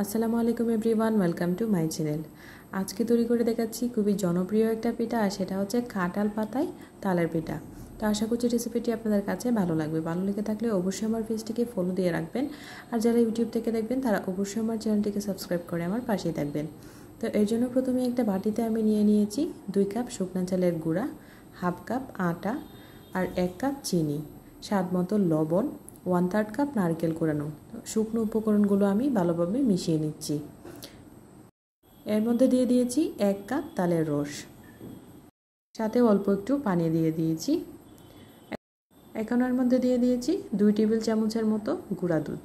আসসালামু আলাইকুম everyone, welcome to my channel. আজকে তৈরি করে দেখাচ্ছি খুবই জনপ্রিয় একটা পিঠা, আর সেটা হচ্ছে কাঁঠাল পাতায় তালের পিঠা। তো আশা করছি রেসিপিটি আপনাদের কাছে ভালো লাগবে। ভালো লেগে থাকলে অবশ্যই আমার পেজটিকে ফলো দিয়ে রাখবেন, আর যারা ইউটিউব থেকে দেখবেন তারা অবশ্যই আমার চ্যানেলটিকে সাবস্ক্রাইব করে আমার পাশেই থাকবেন। তো এর জন্য প্রথমে একটা বাটিতে আমি নিয়ে নিয়েছি 2 কাপ শুকনো চালের গুঁড়া, হাফ কাপ আটা, আর 1 কাপ চিনি, স্বাদ মতো লবণ, 1/3 কাপ নারকেল কোরানো। শুকনো উপকরণগুলো আমি ভালোভাবে মিশিয়ে নিচ্ছি। এর মধ্যে দিয়ে দিয়েছি 1 কাপ তালের রস, সাথে অল্প একটু পানি দিয়ে দিয়েছি। এখন এর মধ্যে দিয়ে দিয়েছি 2 টেবিল চামচের মতো গুঁড়া দুধ।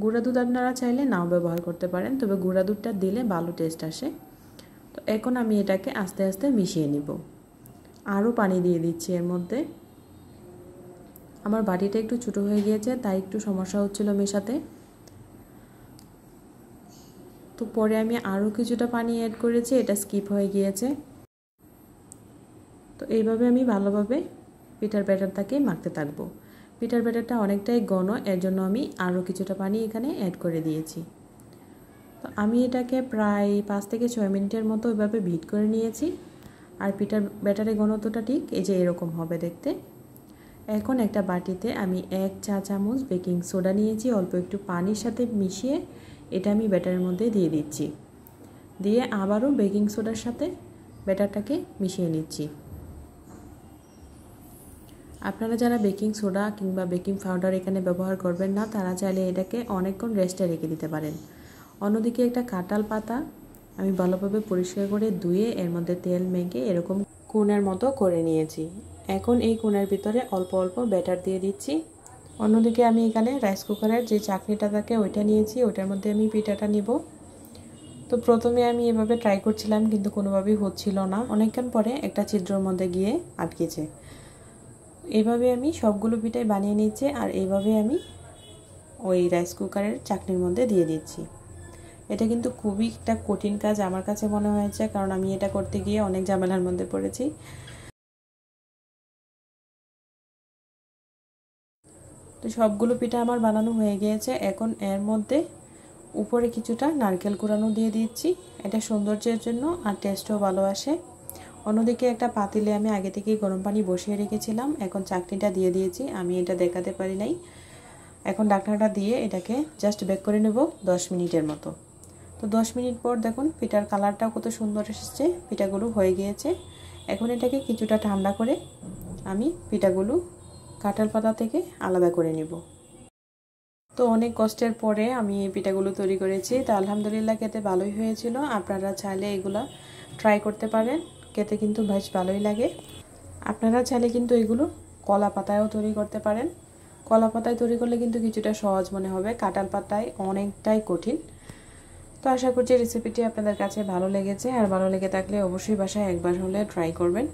গুঁড়া দুধ আপনারা চাইলে নাও ব্যবহার করতে পারেন, তবে গুঁড়া দুধটা দিলে ভালো টেস্ট আসে। তো এখন আমি এটাকে আস্তে আস্তে মিশিয়ে নিব। আরও পানি দিয়ে দিচ্ছি এর মধ্যে। আমার বাটিটা একটু ছোটো হয়ে গিয়েছে, তাই একটু সমস্যা হচ্ছিল মেশাতে। তো পরে আমি আরও কিছুটা পানি অ্যাড করেছি, এটা স্কিপ হয়ে গিয়েছে। তো এইভাবে আমি ভালোভাবে পিঠার ব্যাটারটাকে মাখতে থাকবো। পিঠার ব্যাটারটা অনেকটাই ঘন, এর জন্য আমি আরও কিছুটা পানি এখানে অ্যাড করে দিয়েছি। তো আমি এটাকে প্রায় 5 থেকে 6 মিনিটের মতো এভাবে ভিট করে নিয়েছি। আর পিঠার ব্যাটারের ঘনত্বটা ঠিক এই যে এরকম হবে দেখতে। এখন একটা বাটিতে আমি 1 চা চামচ বেকিং সোডা নিয়েছি, অল্প একটু পানির সাথে মিশিয়ে এটা আমি ব্যাটারের মধ্যে দিয়ে দিচ্ছি। দিয়ে আবারও বেকিং সোডার সাথে ব্যাটারটাকে মিশিয়ে নিচ্ছি। আপনারা যারা বেকিং সোডা কিংবা বেকিং পাউডার এখানে ব্যবহার করবেন না, তারা চাইলে এটাকে অনেকক্ষণ রেস্টে রেখে দিতে পারেন। অন্যদিকে একটা কাঁঠাল পাতা আমি ভালোভাবে পরিষ্কার করে ধুয়ে এর মধ্যে তেল মেখে এরকম কোণের মতো করে নিয়েছি। এখন এই কোণের ভিতরে অল্প অল্প ব্যাটার দিয়ে দিচ্ছি। অন্যদিকে আমি এখানে রাইস কুকারের যে চাকনিটা থাকে ওইটা নিয়েছি, ওটার মধ্যে আমি পিঠাটা নিব। তো প্রথমে আমি এভাবে ট্রাই করছিলাম, কিন্তু কোনোভাবেই হচ্ছিল না। অনেকক্ষণ পরে একটা ছিদ্রের মধ্যে গিয়ে আটকেছে। এইভাবে আমি সবগুলো পিঠাই বানিয়ে নিচ্ছি, আর এইভাবে আমি ওই রাইস কুকারের চাকনির মধ্যে দিয়ে দিচ্ছি। এটা কিন্তু খুবই একটা কঠিন কাজ আমার কাছে মনে হয়েছে, কারণ আমি এটা করতে গিয়ে অনেক ঝামেলার মধ্যে পড়েছি। তো সবগুলো পিঠা আমার বানানো হয়ে গিয়েছে। এখন এর মধ্যে উপরে কিছুটা নারকেল কুড়ানো দিয়ে দিচ্ছি, এটা সৌন্দর্যের জন্য, আর টেস্টও ভালো আসে। অন্যদিকে একটা পাতিলে আমি আগে থেকেই গরম পানি বসিয়ে রেখেছিলাম। এখন চাকনিটা দিয়ে দিয়েছি, আমি এটা দেখাতে পারি নাই। এখন ঢাকনাটা দিয়ে এটাকে জাস্ট বেক করে নেব 10 মিনিটের মতো। তো 10 মিনিট পর দেখুন পিঠার কালারটাও কত সুন্দর এসেছে, পিঠাগুলো হয়ে গিয়েছে। এখন এটাকে কিছুটা ঠান্ডা করে আমি পিঠাগুলো কাঁঠাল পাতা থেকে আলাদা করে নিব। তো অনেক কষ্টের পরে আমি এই পিঠাগুলো তৈরি করেছি। তো আলহামদুলিল্লাহ খেতে ভালোই হয়েছিল। আপনারা চাইলে এগুলো ট্রাই করতে পারেন, খেতে কিন্তু বেশ ভালোই লাগে। আপনারা চাইলে কিন্তু এগুলো কলা পাতায়ও তৈরি করতে পারেন। কলা পাতায় তৈরি করলে কিন্তু কিছুটা সহজ মনে হবে, কাঁঠাল পাতায় অনেকটাই কঠিন। তো আশা করছি রেসিপিটি আপনাদের কাছে ভালো লেগেছে, আর ভালো লেগে থাকলে অবশ্যই বাসায় একবার হলে ট্রাই করবেন।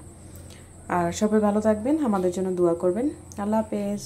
আর সবাই ভালো থাকবেন, আমাদের জন্য দোয়া করবেন। আল্লাহ হাফেজ।